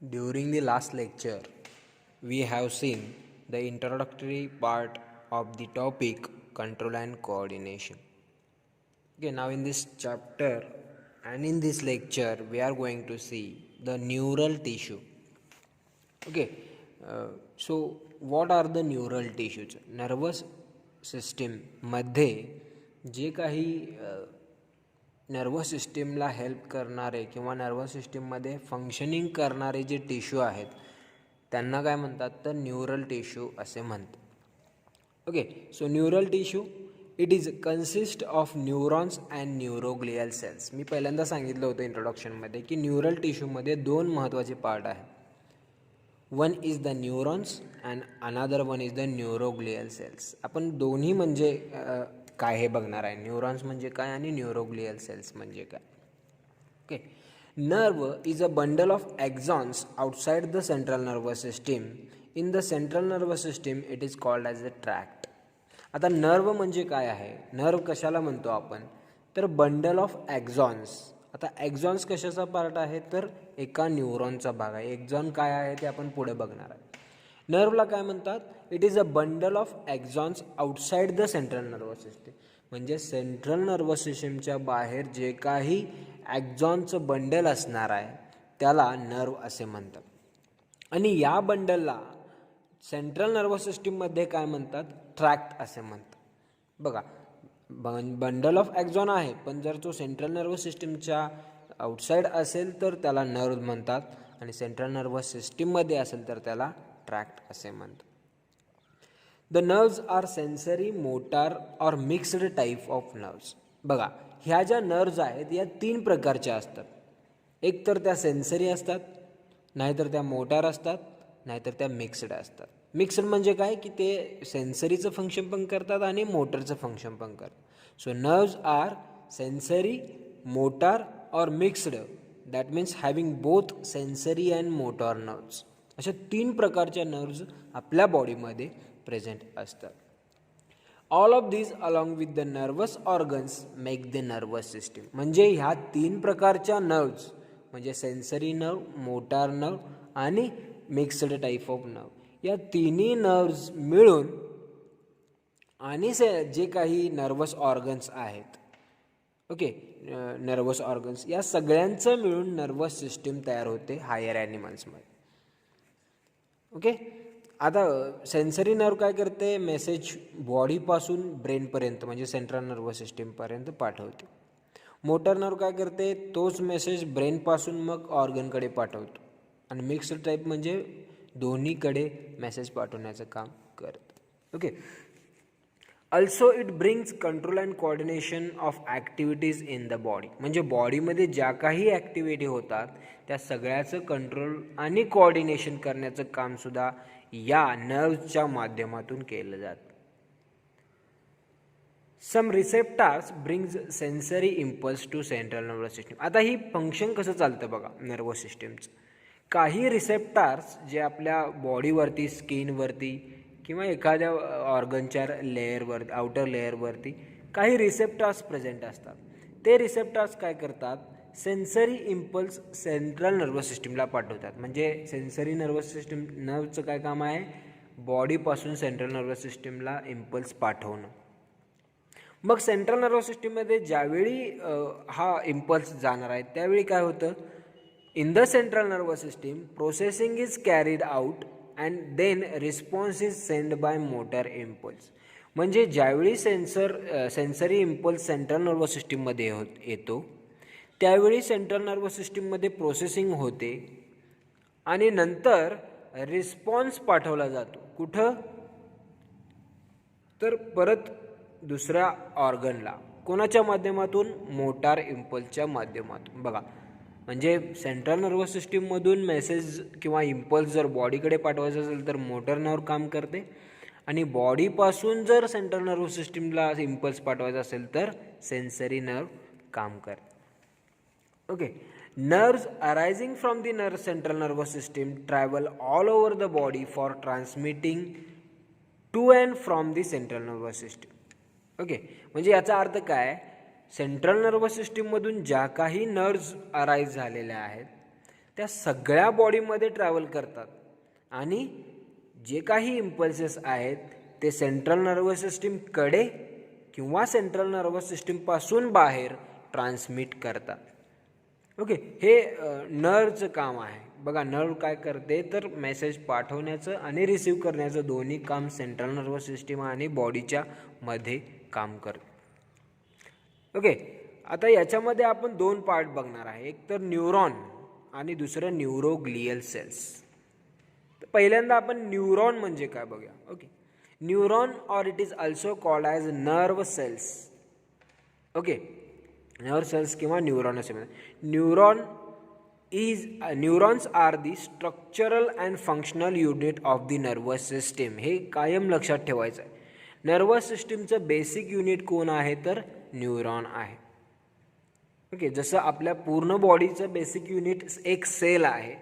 During the last lecture, we have seen the introductory part of the topic control and coordination. Okay, now in this chapter and in this lecture, we are going to see the neural tissue. Okay, so what are the neural tissues? Nervous system मध्ये जे काही nervous सिस्टीमला help करणारे किंवा nervous सिस्टीममध्ये functioning करणारे जे tissue आहेत त्यांना काय म्हणतात तर न्यूरल टिश्यू असे म्हणतात. Okay, so neural tissue it is consist of neurons and neuroglial cells. मी पहिल्यांदा सांगितलं होतं इंट्रोडक्शनमध्ये की न्यूरल टिश्यूमध्ये दोन महत्त्वाचे पार्ट आहेत. One is the neurons and another one is the neuroglial cells. आपण दोन्ही म्हणजे काय हे बघणार आहे. न्यूरॉन्स म्हणजे काय आणि न्यूरोग्लियल सेल्स म्हणजे काय. Okay, nerve is a bundle of exons outside the central nervous system. In the central nervous system it is called as a tract. आता नर्व म्हणजे काय आहे, नर्व कशाला म्हणतो आपण तर बंडल ऑफ एक्झॉन्स. आता एक्झॉन्स कशाचा पार्ट आहे तर एका न्यूरॉनचा भाग आहे. एक्झॉन काय आहे ते आपण पुढे बघणार आहे. नर्वला काय म्हणतात, it is a bundle of exons outside the central nervous system. म्हणजे सेंट्रल नर्वस सिस्टीमच्या बाहेर जे काही एक्झॉनचं बंडल असणार आहे त्याला नर्व असे म्हणतात. आणि या बंडलला सेंट्रल नर्वस सिस्टीममध्ये काय म्हणतात ट्रॅक्ट असे म्हणतात. बघा, बंडल ऑफ एक्झॉन आहे पण जर तो सेंट्रल नर्वस सिस्टीमच्या आउटसाईड असेल तर त्याला नर्व म्हणतात आणि सेंट्रल नर्वस सिस्टीममध्ये असेल तर त्याला ट्रॅक्ट असे म्हणतात. The nerves are sensory, motor और मिक्स्ड टाईप ऑफ नर्व्स. बघा, ह्या ज्या नर्व्स आहेत या तीन प्रकारच्या असतात. एक तर त्या सेन्सरी असतात, नाहीतर त्या मोटार असतात, नाहीतर त्या मिक्स्ड असतात. मिक्स्ड म्हणजे काय की ते सेन्सरीचं फंक्शन पण करतात आणि मोटरचं फंक्शन पण करतात. So nerves are sensory, motor और mixed. That means having both sensory and motor nerves. अशा तीन प्रकारच्या नर्व्स आपल्या बॉडीमध्ये प्रेझेंट असतात. All of these along with the nervous organs make the nervous system. म्हणजे ह्या तीन प्रकारच्या नर्व्स म्हणजे सेन्सरी नर्व, मोटार नर्व आणि मिक्स्ड टाईप ऑफ नर्व, या तिन्ही नर्व्स मिळून आणि जे काही नर्वस ऑर्गन्स आहेत, ओके, नर्वस ऑर्गन्स या सगळ्यांचं मिळून नर्वस सिस्टीम तयार होते हायर ॲनिमल्समध्ये. ओके, आता सेन्सरी नर्व काय करते, मेसेज बॉडीपासून ब्रेनपर्यंत म्हणजे सेंट्रल नर्वस सिस्टीमपर्यंत पाठवते. मोटर नर्व काय करते, तोच मेसेज ब्रेनपासून मग ऑर्गनकडे पाठवतो. आणि मिक्स्ड टाईप म्हणजे दोन्हीकडे मेसेज पाठवण्याचं काम करतं. Okay, also it brings control and coordination of activities in the body. म्हणजे बॉडीमध्ये ज्या काही ॲक्टिव्हिटी होतात त्या सगळ्याचं कंट्रोल आणि कोऑर्डिनेशन करण्याचं कामसुद्धा या नर्व्सच्या माध्यमातून केलं जातं. Some receptors brings sensory impulse to central nervous system. आता ही फंक्शन कसं चालतं बघा नर्वस सिस्टीमचं. काही रिसेप्टार्स जे आपल्या बॉडीवरती, स्किनवरती किंवा एखाद्या ऑर्गनच्या लेअरवरती, आउटर लेअरवरती काही रिसेप्टार्स प्रेझेंट असतात. ते रिसेप्टार्स काय करतात, सेन्सरी इम्पल्स सेंट्रल नर्वस सिस्टीमला पाठवतात. म्हणजे सेन्सरी नर्वस सिस्टीम नर्वचं काय काम आहे, बॉडीपासून सेंट्रल नर्वस सिस्टीमला इम्पल्स पाठवणं. मग सेंट्रल नर्वस सिस्टीममध्ये ज्यावेळी हा इम्पल्स जाणार आहे त्यावेळी काय होतं, in the central nervous system processing is carried out and then response is send by motor impulse. म्हणजे ज्यावेळी सेन्सरी इम्पल्स सेंट्रल नर्वस सिस्टीममध्ये येतो त्यावेळी सेंट्रल नर्वस सिस्टीममध्ये प्रोसेसिंग होते आणि नंतर रिस्पॉन्स पाठवला जातो. कुठं तर परत दुसऱ्या ऑर्गनला. कोणाच्या माध्यमातून, मोटार इम्पल्सच्या माध्यमातून. बघा, म्हणजे सेंट्रल नर्वस सिस्टीममधून मेसेज किंवा इम्पल्स जर बॉडीकडे पाठवायचं असेल तर मोटर नर्व काम करते आणि बॉडीपासून जर सेंट्रल नर्वस सिस्टीमला इम्पल्स पाठवायचा असेल तर सेन्सरी नर्व काम करते. Okay, nerves arising from the central nervous system travel all over the body for transmitting to and from the central nervous system. Okay, म्हणजे याचा अर्थ काय, सेंट्रल नर्वस सिस्टीममधून ज्या काही नर्व्स अराईज झालेल्या आहेत त्या सगळ्या बॉडीमध्ये ट्रॅव्हल करतात आणि जे काही इम्पल्सेस आहेत ते सेंट्रल नर्वस सिस्टीमकडे किंवा सेंट्रल नर्वस सिस्टीमपासून बाहेर ट्रान्समिट करतात. ओके, हे नर्वचं काम आहे. बघा, नर्व काय करते तर मेसेज पाठवण्याचं आणि रिसीव्ह करण्याचं दोन्ही काम सेंट्रल नर्वस सिस्टीम आणि बॉडीच्या मध्ये काम करते. ओके, आता याच्यामध्ये आपण दोन पार्ट बघणार आहे, एक तर न्यूरॉन आणि दुसरं न्यूरोग्लियल सेल्स. पहिल्यांदा आपण न्यूरॉन म्हणजे काय बघूया. Okay, neuron or it is also called as nerve cells. Okay, nerve cells किंवा न्यूरॉन असे म्हणतात. Neurons are the structural and functional unit of the nervous system. हे कायम लक्षात ठेवायचं आहे. नर्वस सिस्टीमचं बेसिक युनिट कोण आहे तर न्यूरॉन आहे. ओके, जसं आपल्या पूर्ण बॉडीचं बेसिक युनिट एक सेल आहे,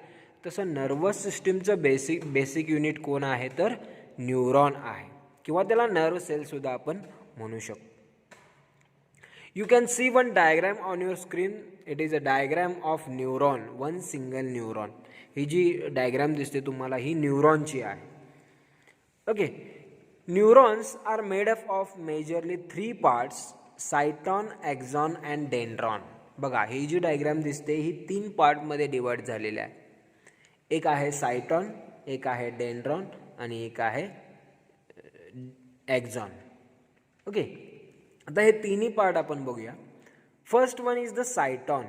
तसं नर्वस सिस्टीमचं बेसिक युनिट कोण आहे तर न्यूरॉन आहे, किंवा त्याला नर्व सेलसुद्धा आपण म्हणू शकतो. You can see one diagram on your screen. It is a diagram of neuron, one single neuron. ही जी डायग्राम दिसते तुम्हाला ही न्यूरॉनची आहे. Okay, neurons are made up of majorly 3 parts, cyton, axon and dendron. बघा, ही जी डायग्राम दिसते ही 3 पार्टमध्ये डिवाइड झालेली आहे. एक आहे सायटॉन, एक आहे डेंड्रॉन आणि एक आहे एक्झॉन. ओके, आता हे तिन्ही पार्ट आपण बघूया. First one is the cyton.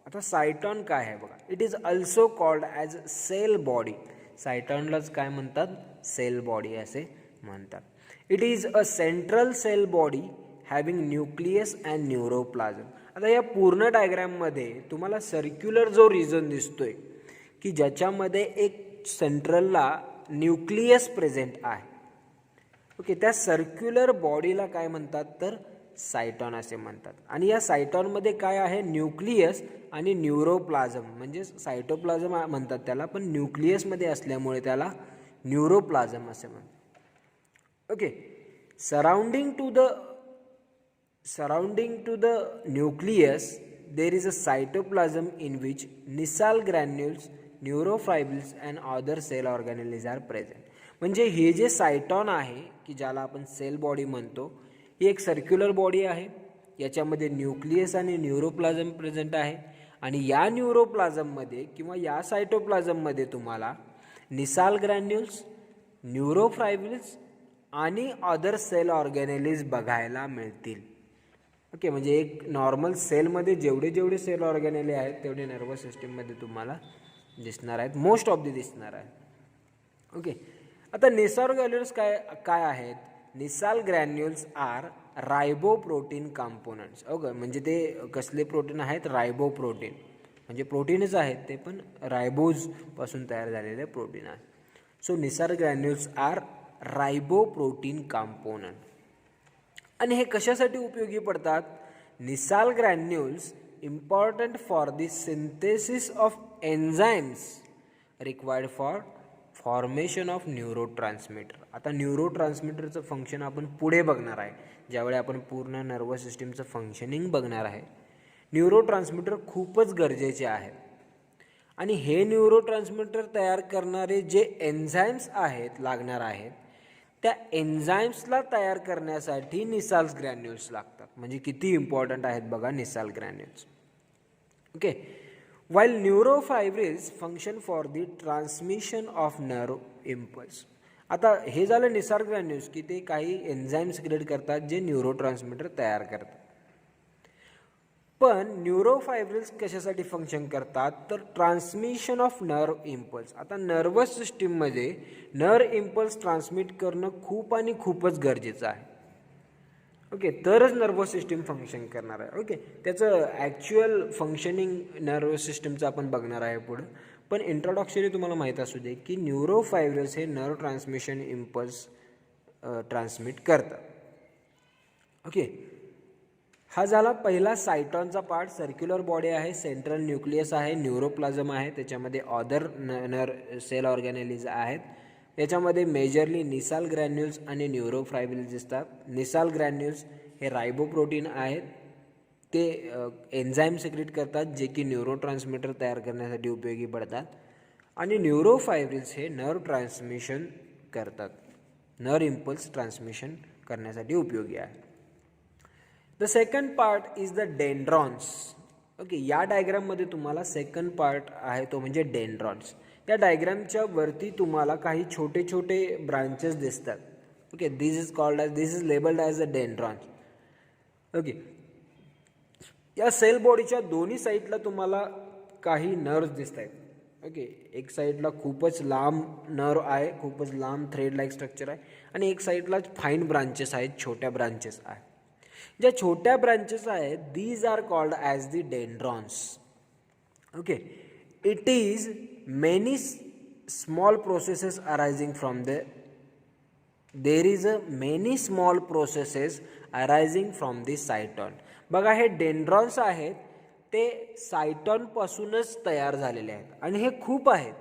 आता सायटॉन काय आहे बघा. It is also called as cell body. सायटॉनलाच काय म्हणतात, सेल बॉडी असे म्हणतात. It is a central cell body having nucleus and neuroplasm. आता या पूर्ण डायग्राममध्ये तुम्हाला सर्क्युलर जो रिजन दिसतोय की ज्याच्यामध्ये एक सेंट्रलला न्यूक्लियस प्रेझेंट आहे. ओके, त्या सर्क्युलर बॉडीला काय म्हणतात तर सायटॉन असे म्हणतात. आणि या सायटॉनमध्ये काय आहे, न्यूक्लियस आणि न्यूरोप्लाझम, म्हणजे सायटोप्लाझम म्हणतात त्याला, पण न्यूक्लियसमध्ये असल्यामुळे त्याला न्यूरोप्लाझम असे म्हणतात. Okay, surrounding to the nucleus there is a cytoplasm in which Nissl granules, neurofibrils and other cell organelles are present. म्हणजे हे जे सायटॉन आहे की ज्याला आपण सेल बॉडी म्हणतो, ही एक सर्क्युलर बॉडी आहे. याच्यामध्ये न्यूक्लियस आणि न्यूरोप्लाझम प्रेझेंट आहे. आणि या न्यूरोप्लाझममध्ये किंवा या सायटोप्लाझममध्ये तुम्हाला निसाल ग्रॅन्युल्स, न्यूरोफायब्रिल्स आणि अदर सेल ऑर्गॅनेलिज बघायला मिळतील. ओके, म्हणजे एक नॉर्मल सेलमध्ये जेवढे सेल ऑर्गॅनेले आहेत तेवढे नर्वस सिस्टीममध्ये तुम्हाला दिसणार आहेत, मोस्ट ऑफ दी दिसणार आहेत. ओके, आता निसाल ग्रॅन्युल्स काय आहेत. निसाल ग्रॅन्युल्स आर रायबोप्रोटीन कंपोनंट्स. ओके, म्हणजे ते कसले प्रोटीन आहेत, रायबोप्रोटीन, म्हणजे प्रोटीनच आहेत ते, पण रायबोजपासून तयार झालेले प्रोटीन आहे. So Nissl granules are riboprotein component. आणि हे कशासाठी उपयोगी पडतात. Nissl granules important for the synthesis of enzymes required for formation of neurotransmitter. आता न्यूरोट्रान्समीटरचं फंक्शन आपण पुढे बघणार आहे, ज्यावेळी आपण पूर्ण नर्वस सिस्टीमचं फंक्शनिंग बघणार आहे. न्यूरोट्रान्समीटर खूपच गरजेचे आहे. आणि हे न्यूरोट्रान्समीटर तयार करणारे जे एन्झाईम्स आहेत लागणार आहेत, त्या एन्झाईम्सला तयार करण्यासाठी निसाल ग्रॅन्युल्स लागतात. म्हणजे किती इम्पॉर्टंट आहेत बघा Nissl granules. Okay, while neurofibrils function for the transmission of nerve impulse. आता हे झालं निसाल ग्रॅन्युल्स की ते काही एन्झाईम सिक्रेट करतात जे न्यूरोट्रान्समीटर तयार करतात. पण न्यूरोफायब्रिल्स कशासाठी फंक्शन करतात तर ट्रान्समिशन ऑफ नर्व इम्पल्स. आता नर्वस सिस्टीममध्ये नर्व इम्पल्स ट्रान्समिट करणं खूप आणि खूपच गरजेचं आहे. ओके, तरच नर्वस सिस्टीम फंक्शन करणार आहे. ओके, त्याचं ॲक्च्युअल फंक्शनिंग नर्वस सिस्टीमचं आपण बघणार आहे पुढं. पण इंट्रोडक्शनली तुम्हाला माहीत असू दे की न्यूरोफायब्रिल्स हे नर्व ट्रान्समिशन इम्पल्स ट्रान्समिट करतात. ओके, हा झाला पहिला सायटॉनचा पार्ट. सर्क्युलर बॉडी आहे, सेंट्रल न्यूक्लियस आहे, न्यूरोप्लाझम आहे, त्याच्यामध्ये अदर सेल ऑर्गॅनेलिज आहेत. याच्यामध्ये मेजरली निसाल ग्रॅन्युल्स आणि न्यूरोफायब्रिल्स दिसतात. निसाल ग्रॅन्युल्स हे रायबोप्रोटीन आहेत ते एन्झाईम सिक्रेट करतात जे की न्यूरोट्रान्समीटर तयार करण्यासाठी उपयोगी पडतात. आणि न्यूरोफायब्रिल्स हे नर्व ट्रान्समिशन करतात, नर्व इम्पल्स ट्रान्समिशन करण्यासाठी उपयोगी आहे. The second part is the dendrons. Okay, या डायग्राममध्ये तुम्हाला सेकंड पार्ट आहे तो म्हणजे डेंड्रॉन्स. या डायग्रामच्या वरती तुम्हाला काही छोटे छोटे ब्रांचेस दिसतात. Okay, this is labelled as a dendrons. Okay, या सेल बॉडीच्या दोन्ही साईडला तुम्हाला काही नर्व्स दिसत आहेत. ओके, एक साईडला खूपच लांब नर्व आहे, खूपच लांब थ्रेड लाईक स्ट्रक्चर आहे, आणि एक साईडला फाईन ब्रांचेस आहेत, छोट्या ब्रांचेस आहेत. ज्या छोट्या ब्रांचेस आहेत these are called as the dendrons. Okay, it is many small processes arising from there is a many small processes arising from the cyton. बघा, हे डेंड्रॉन्स आहेत ते सायटॉनपासूनच तयार झालेले आहेत, आणि हे खूप आहेत,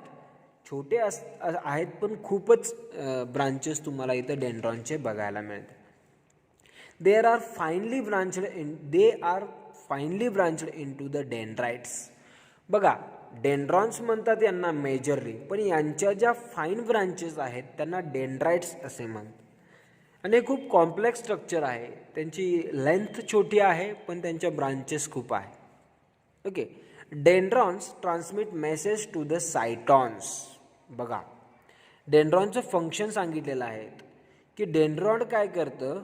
छोटे आहेत पण खूपच ब्रांचेस तुम्हाला इथं डेंड्रॉनचे बघायला मिळतात. they are finely branched into the dendrites. बघा, डेंड्रॉन्स म्हणतात यांना मेजरली, पण यांच्या ज्या फाईन ब्रांचेस आहेत त्यांना डेंड्राइट्स असे म्हणतात. आणि हे खूप कॉम्प्लेक्स स्ट्रक्चर आहे, त्यांची लेंथ छोटी आहे पण त्यांच्या ब्रांचेस खूप आहे. Okay, dendrons transmit message to the cytons. बघा, डेंड्रॉनचं फंक्शन सांगितलेलं आहे की डेंड्रॉन काय करतं,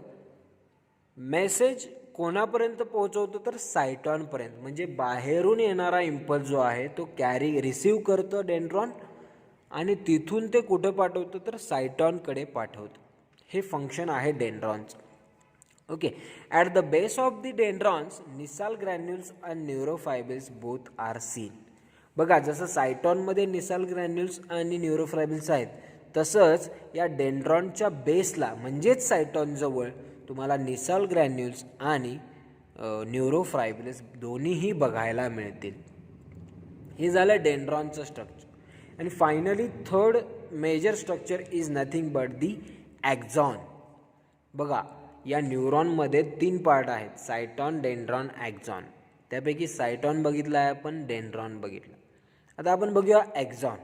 मेसेज कोणापर्यंत पोहोचवतो तर सायटॉनपर्यंत. म्हणजे बाहेरून येणारा इम्पल्स जो आहे तो रिसीव करतं डेंड्रॉन, आणि तिथून ते कुठं पाठवतं तर सायटॉनकडे पाठवतं. हे फंक्शन आहे डेंड्रॉनचं. Okay, at the base of the dendrons Nissl granules and neurofibrils both are seen. बघा, जसं सायटॉनमध्ये निसाल ग्रॅन्युल्स आणि न्यूरोफायब्रिल्स आहेत, तसंच या डेंड्रॉनच्या बेसला म्हणजेच सायटॉनजवळ तुम्हाला निसाल ग्रॅन्युल्स आणि न्यूरोफायब्रिल्स दोन्हीही बघायला मिळतील. हे झालं डेंड्रॉनचं स्ट्रक्चर. आणि finally third major structure is nothing but the axon. बघा, या न्यूरॉनमध्ये 3 पार्ट आहेत, सायटॉन, डेंड्रॉन, ॲक्झॉन. त्यापैकी सायटॉन बघितला आहे आपण, डेंड्रॉन बघितला. आता आपण बघूया axon.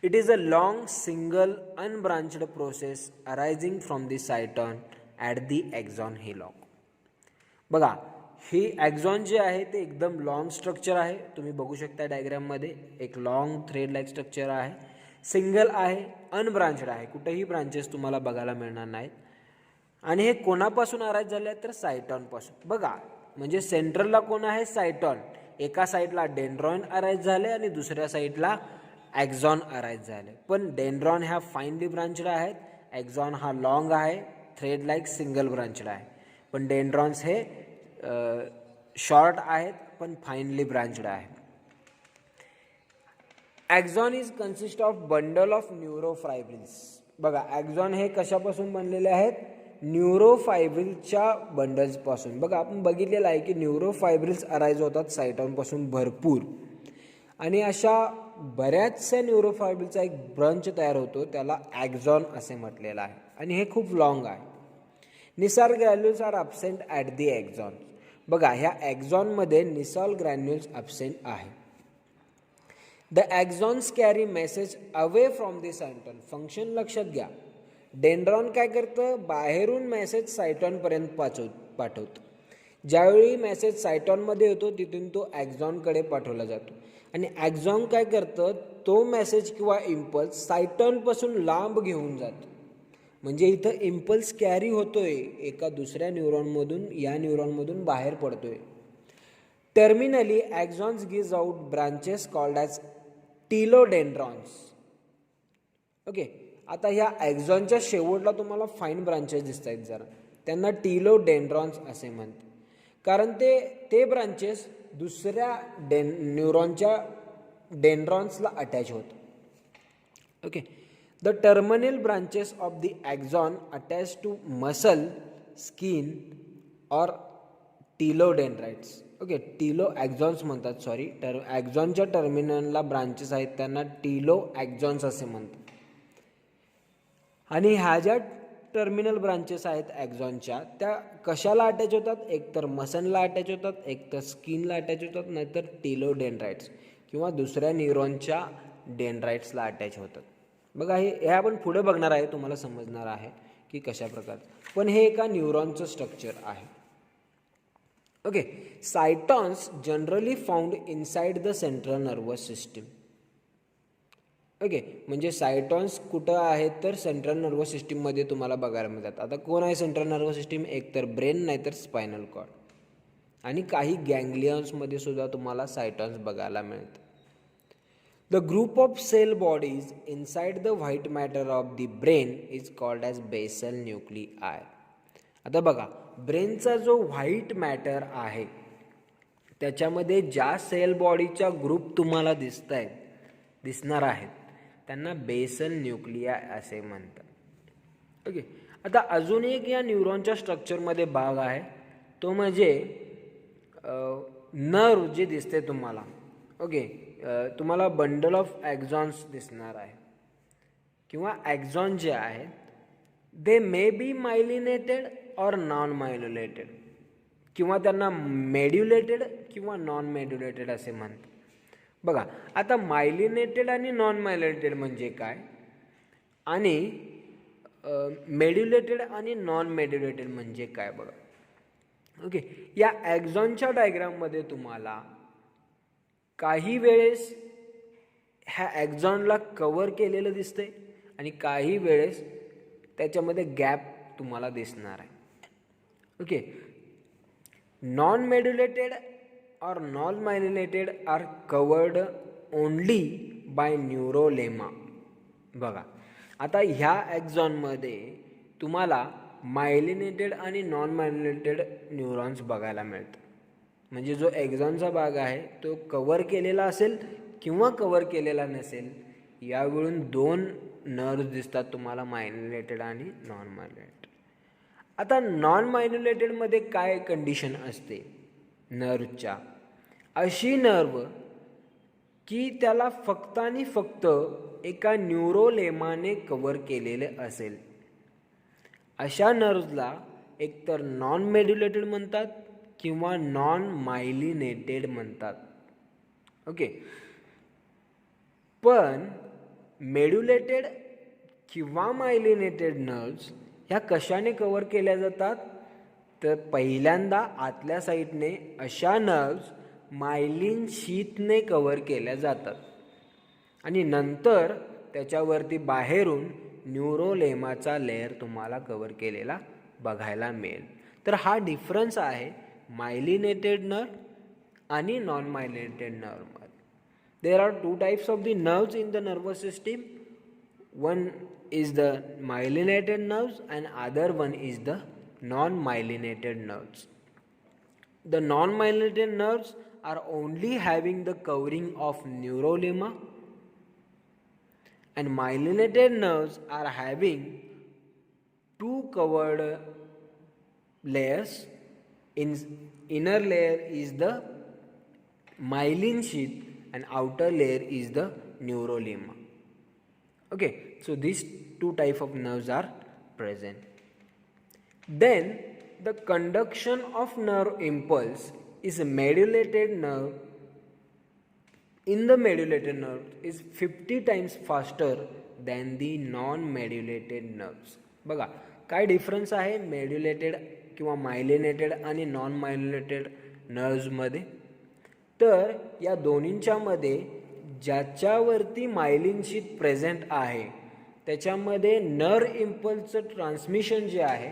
It is a long single unbranched process arising from the cyton at the axon hillock. बघा, ही ॲक्झॉन जे आहे ते एकदम लॉंग स्ट्रक्चर आहे, तुम्ही बघू शकता डायग्राममध्ये. एक लॉंग थ्रेड लाईक स्ट्रक्चर आहे, सिंगल आहे, अनब्रांच्ड आहे, कुठेही ब्रांचेस तुम्हाला बघायला मिळणार नाहीत. आणि हे कोणापासून अराईज झाले आहेत तर सायटॉनपासून. बघा, म्हणजे सेंट्रलला कोण आहे, सायटॉन. एका साईडला डेंड्रॉन अराईज झाले आणि दुसऱ्या साईडला ॲक्झॉन अराईज झाले. पण डेंड्रॉन ह्या फाईनली ब्रांचड आहेत, ॲक्झॉन हा लॉंग आहे, थ्रेड लाईक सिंगल ब्रांचड आहे. पण डेंड्रॉन्स हे शॉर्ट आहेत पण फाईनली ब्रांचड आहे. Axon is consist of bundle of neurofibrils. बघा, ॲक्झॉन हे कशापासून बनलेले आहेत, न्यूरोफायब्रिल्सच्या बंडल्सपासून. बघा, आपण बघितलेलं आहे की न्यूरोफायब्रिल्स अराईज होतात सायटॉनपासून भरपूर, आणि अशा बऱ्याचशा न्यूरोफायब्रिल्सचा एक ब्रंच तयार होतो, त्याला ॲक्झॉन असे म्हटलेलं आहे, आणि हे खूप लॉंग आहे. Nissl granules are absent at the axon. बघा, ह्या ॲक्झॉनमध्ये निसाल ग्रॅन्युल्स अब्सेंट आहे. The axons carry message away from the cyton. Function लक्षात घ्या, डेंड्रॉन काय करतं, बाहेरून मेसेज सायटॉनपर्यंत पाठवतं. ज्यावेळी मेसेज सायटॉनमध्ये येतो तिथून तो ॲक्झॉनकडे पाठवला जातो, आणि ॲक्झॉन काय करतं, तो मेसेज किंवा इम्पल्स सायटॉनपासून लांब घेऊन जातो. म्हणजे इथं इम्पल्स कॅरी होतोय, एका दुसऱ्या न्यूरॉनमधून या न्यूरॉनमधून बाहेर पडतोय. Terminally axons gives out branches called as telodendrons. Okay, आता ह्या ॲक्झॉनच्या शेवटला तुम्हाला फाईन ब्रांचेस दिसत आहेत जरा, त्यांना टिलोडेंड्रॉन्स असे म्हणतात, कारण ते ब्रांचेस दुसऱ्या न्यूरॉनच्या डेंड्रॉन्सला अटॅच होतं. Okay, the terminal branches of the axon attach to muscle, skin or telodendrites. Okay, axons म्हणतात, सॉरी, ॲक्झॉनच्या टर्मिनलला ब्रांचेस आहेत त्यांना टिलो ॲक्झॉन्स असे म्हणतात. आणि ह्या ज्या टर्मिनल ब्रांचेस आहेत ॲक्झॉनच्या, त्या कशाला अटॅच होतात? एक तर मसनला अटॅच होतात, एक तर स्किनला अटॅच होतात, नाहीतर टेलोडेंड्राइट्स किंवा दुसऱ्या न्यूरॉनच्या डेंड्राइट्सला अटॅच होतात. बघा हे आपण पुढे बघणार आहे, तुम्हाला समजणार आहे की कशा प्रकारचं, पण हे एका न्यूरॉनचं स्ट्रक्चर आहे. Okay, cytons generally found inside the central nervous system. Okay, म्हणजे सायटॉन्स कुठं आहेत तर सेंट्रल नर्वस सिस्टीममध्ये तुम्हाला बघायला मिळतात. आता कोण आहे सेंट्रल नर्वस सिस्टीम? एक तर ब्रेन, नाहीतर स्पायनल कॉर्ड, आणि काही गँग्लियन्समध्ये सुद्धा तुम्हाला सायटॉन्स बघायला मिळतात. The group of cell bodies inside the white matter of the brain is called as basal nuclei. आता बघा, ब्रेनचा जो व्हाईट मॅटर आहे त्याच्यामध्ये ज्या सेल बॉडीच्या ग्रुप तुम्हाला दिसणार आहेत त्यांना बेसल न्यूक्लिआय असे म्हणतात. ओके, आता अजून एक या न्यूरॉनच्या स्ट्रक्चरमध्ये भाग आहे, तो म्हणजे नर्व जे दिसते तुम्हाला. ओके, तुम्हाला बंडल ऑफ ॲक्झॉन्स दिसणार आहे किंवा ॲक्झॉन जे आहेत दे मे बी मायलिनेटेड और नॉन मायलिनेटेड, किंवा त्यांना मेड्युलेटेड किंवा नॉन मेड्युलेटेड असे म्हणतात. बघा, आता मायलिनेटेड आणि नॉन मायलिनेटेड म्हणजे काय, आणि मेड्युलेटेड आणि नॉन मेड्युलेटेड म्हणजे काय बघा. ओके, या ॲक्झॉनच्या डायग्राममध्ये तुम्हाला काही वेळेस ह्या ॲक्झॉनला कवर केलेलं दिसतंय आणि काही वेळेस त्याच्यामध्ये गॅप तुम्हाला दिसणार आहे. Okay, non medullated or non-myelinated are covered only by neurolemma. बघा, आता ह्या ॲक्झॉनमध्ये तुम्हाला मायलिनेटेड आणि नॉन मायलिनेटेड न्यूरॉन्स बघायला मिळतात. म्हणजे जो ॲक्झॉनचा भाग आहे तो कवर केलेला असेल किंवा कवर केलेला नसेल, यावरून दोन नर्व्स दिसतात तुम्हाला, मायलिनेटेड आणि नॉन मायलिनेटेड. आता नॉन मायलिनेटेडमध्ये काय कंडिशन असते नर्वच्या? अशी नर्व की त्याला फक्त आणि फक्त एका न्यूरोलेमाने कवर केलेले असेल, अशा नर्व्सला एकतर नॉन मेड्युलेटेड म्हणतात किंवा नॉन मायलिनेटेड म्हणतात. ओके, पण मेड्युलेटेड किंवा मायलिनेटेड नर्व्स ह्या कशाने कवर केल्या जातात? तर पहिल्यांदा आतल्या साईडने अशा नर्व्स मायलिन शीथने कवर केल्या जातात आणि नंतर त्याच्यावरती बाहेरून न्यूरोलेमाचा लेअर तुम्हाला कवर केलेला बघायला मिळेल. तर हा डिफरन्स आहे मायलिनेटेड नर्व आणि नॉन मायलिनेटेड नर्वमध्ये. There are two types of the nerves in the nervous system. One is the myelinated nerves and other one is the non-myelinated nerves. The non-myelinated nerves are only having the covering of neurolemma, and myelinated nerves are having two covered layers. Inner layer is the myelin sheath and outer layer is the neurolemma. Okay, so these two types of nerves are present. Then the conduction of nerve impulse is a mediated nerve. In the mediated nerve is 50 times faster than the non-mediated nerves. बघा काय difference आहे मेड्युलेटेड किंवा myelinated आणि non myelinated नर्व्समध्ये. तर या दोन्हींच्या मध्ये ज्याच्यावरती मायलिन शीथ प्रेझेंट आहे त्याच्यामध्ये नर्व इम्पल्सचं ट्रान्समिशन जे आहे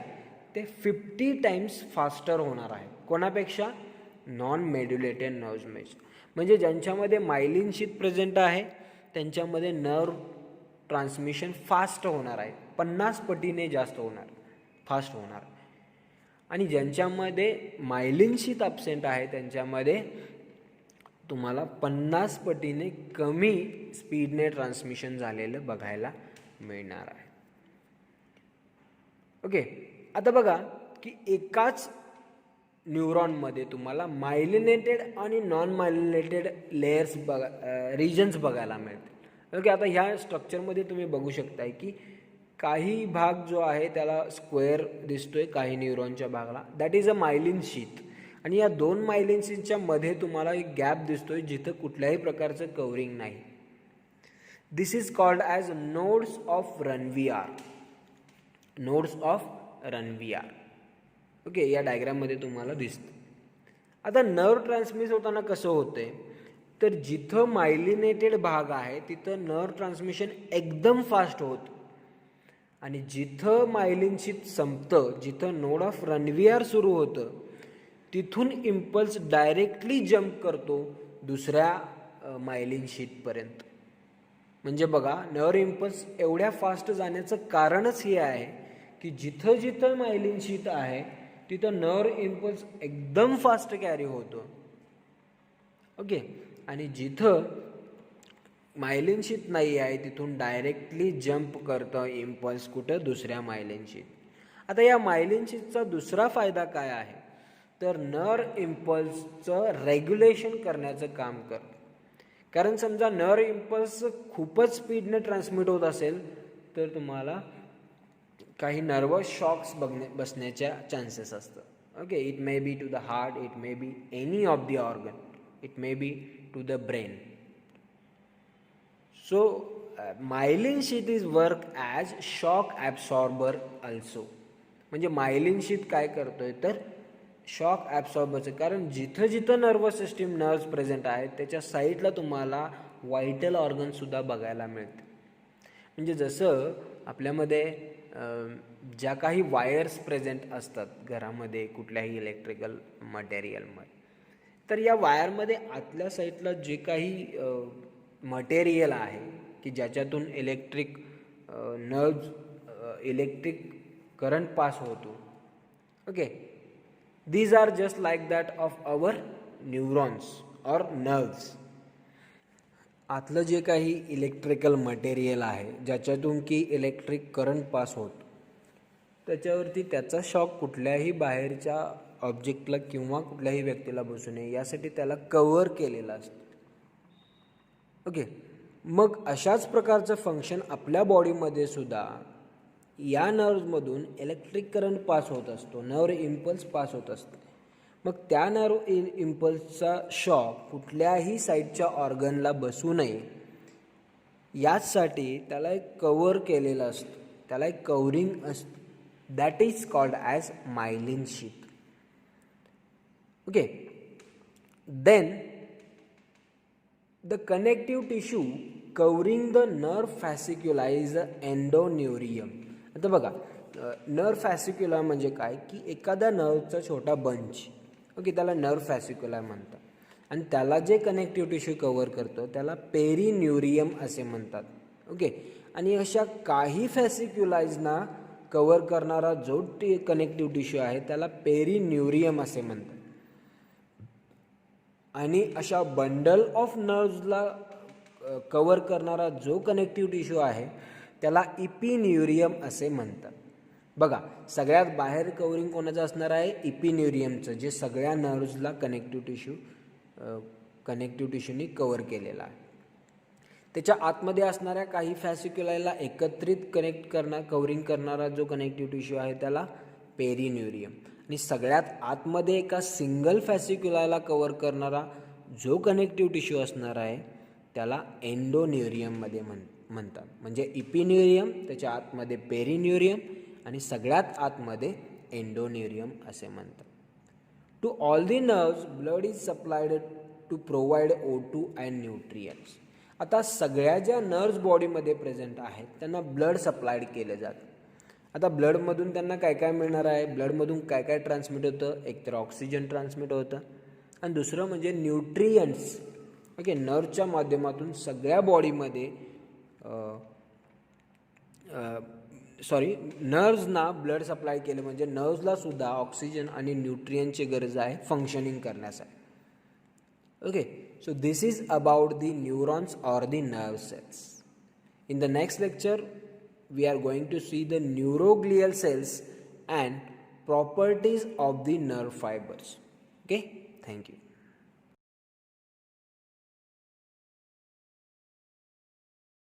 ते 50 टाइम्स फास्टर होणार आहे. कोणापेक्षा? नॉन मेड्युलेटेड नर्व्सपेक्षा. म्हणजे ज्यांच्यामध्ये मायलिन शीथ प्रेझेंट आहे त्यांच्यामध्ये नर्व ट्रान्समिशन फास्ट होणार आहे, 50 पटीने जास्त होणार, फास्ट होणार. आणि ज्यांच्यामध्ये मायलिन शीथ ॲब्सेंट आहे त्यांच्यामध्ये तुम्हाला 50 पटीने कमी स्पीडने ट्रान्समिशन झालेलं बघायला मिळणार आहे. ओके, आता बघा की एकाच न्यूरॉनमध्ये तुम्हाला मायलिनेटेड आणि नॉन मायलिनेटेड लेयर्स रिजन्स बघायला मिळतील. ओके, आता ह्या स्ट्रक्चरमध्ये तुम्ही बघू शकताय की काही भाग जो आहे त्याला स्क्वेअर दिसतोय काही न्यूरॉनच्या भागाला, that is a myelin sheath. आणि या दोन मायलिन शीथच्या मध्ये तुम्हाला एक गॅप दिसतोय जिथं कुठल्याही प्रकारचं कवरिंग नाही. This is called as nodes of Ranvier. Nodes of Ranvier. Okay, या डायग्राममध्ये तुम्हाला दिसतं. आता नर्व ट्रान्समिट होताना कसं होतंय, तर जिथं मायलिनेटेड भाग आहे तिथं नर्व ट्रान्समिशन एकदम फास्ट होतं आणि जिथं मायलिन शीथ संपतं, जिथं नोड ऑफ रनव्हियार सुरू होतं, तिथून इम्पल्स डायरेक्टली जम्प करतो दुसऱ्या मायलिन शीथपर्यंत. म्हणजे बघा, नर्व इम्पल्स एवढ्या फास्ट जाण्याचं कारणच हे आहे की जिथं जिथं मायलिन शीथ आहे तिथं नर्व इम्पल्स एकदम फास्ट कॅरी होतो. ओके, आणि जिथं मायलिन शीथ नाही आहे तिथून डायरेक्टली जम्प करतं इम्पल्स कुठं, दुसऱ्या मायलिन शीथ. आता या मायलिन शीथचा दुसरा फायदा काय आहे, तर नर्व इम्पल्सचं रेग्युलेशन करण्याचं काम करतं. कारण समजा नर्व इम्पल्स खूपच स्पीडने ट्रान्समिट होत असेल तर तुम्हाला काही नर्वस शॉक्स बसण्याच्या चान्सेस असतं. Okay, it may be to the heart, it may be any of the organ, it may be to the brain. So myelin sheath is work as shock absorber also. म्हणजे myelin sheath काय करतोय तर shock ॲब्सॉर्बरचं, कारण जिथं जिथं nervous system nerves present आहेत त्याच्या साईडला तुम्हाला व्हायटल ऑर्गनसुद्धा बघायला मिळते. म्हणजे जसं आपल्यामध्ये ज्या काही वायर्स प्रेझेंट असतात घरामध्ये कुठल्याही इलेक्ट्रिकल मटेरियलमध्ये, तर या वायरमध्ये आतल्या साईडला जे काही मटेरियल आहे की ज्याच्यातून इलेक्ट्रिक करंट पास होतो. Okay, these are just like that of our neurons or nerves. आतलं जे काही इलेक्ट्रिकल मटेरियल आहे ज्याच्यातून की इलेक्ट्रिक करंट पास होतो त्याच्यावरती त्याचा शॉक कुठल्याही बाहेरच्या ऑब्जेक्टला किंवा कुठल्याही व्यक्तीला बसू नये यासाठी त्याला कव्हर केलेलं असतं. ओके, मग अशाच प्रकारचं फंक्शन आपल्या बॉडीमध्ये सुद्धा या नर्व्हमधून इलेक्ट्रिक करंट पास होत असतो, नर्व इम्पल्स पास होत असते. मग त्या नर्व इम्पल्सचा शॉक कुठल्याही साईडच्या ऑर्गनला बसू नये यासाठी त्याला एक कव्हर केलेलं असतं, त्याला एक कव्हरिंग असतं. That is called as myelin sheath. Okay, then the connective tissue covering the nerve fascicula is a endoneurium. आता बघा, नर्व फॅसिक्युला म्हणजे काय की एखाद्या नर्वचा छोटा बंच. ओके, त्याला नर्व फॅसिक्युला म्हणतात. आणि त्याला जे कनेक्टिव्ह टिश्यू कव्हर करतो त्याला पेरिन्युरियम असे म्हणतात. ओके, आणि अशा काही फॅसिक्युलाइजना कव्हर करणारा जो कनेक्टिव्ह टिश्यू आहे त्याला पेरिन्युरियम असे म्हणतात. आणि अशा बंडल ऑफ नर्व्सला कव्हर करणारा जो कनेक्टिव्ह टिश्यू आहे त्याला इपिन्युरियम असे म्हणतात. बघा, सगळ्यात बाहेर कव्हरिंग कोणाचं असणार आहे, इपिन्युरियमचं, जे सगळ्या नर्व्सला कनेक्टिव्ह टिश्यूनी कव्हर केलेला आहे. त्याच्या आतमध्ये असणाऱ्या काही फॅसिक्युलाला एकत्रित कव्हरिंग करणारा जो कनेक्टिव्ह टिश्यू आहे त्याला पेरिन्युरियम. आणि सगळ्यात आतमध्ये एका सिंगल फॅसिक्युलाला कव्हर करणारा जो कनेक्टिव्ह टिश्यू असणार आहे त्याला एंडोन्युरियममध्ये म्हणतात. म्हणजे इपिन्युरियम, त्याच्या आतमध्ये पेरिन्युरियम आणि सगळ्यात आतमध्ये एंडोन्युरियम असे म्हणतात. To all the nerves blood is supplied to provide O2 and nutrients. आता सगळ्या ज्या नर्व्स बॉडीमध्ये प्रेझेंट आहेत त्यांना ब्लड सप्लायड केलं जातं. आता ब्लडमधून त्यांना काय काय मिळणार आहे, ब्लडमधून काय काय ट्रान्समिट होतं, एकतर ऑक्सिजन ट्रान्समिट होतं आणि दुसरं म्हणजे न्यूट्रियंट्स. ओके, नर्व्हच्या माध्यमातून सगळ्या बॉडीमध्ये नर्व्सना ब्लड सप्लाय केलं म्हणजे नर्व्सला सुद्धा ऑक्सिजन आणि न्यूट्रियंटची गरज आहे फंक्शनिंग करण्यासाठी. Okay, so this is about the neurons or the nerve cells. In the next lecture we are going to see the neuroglial cells and properties of the nerve fibers. Okay, thank you.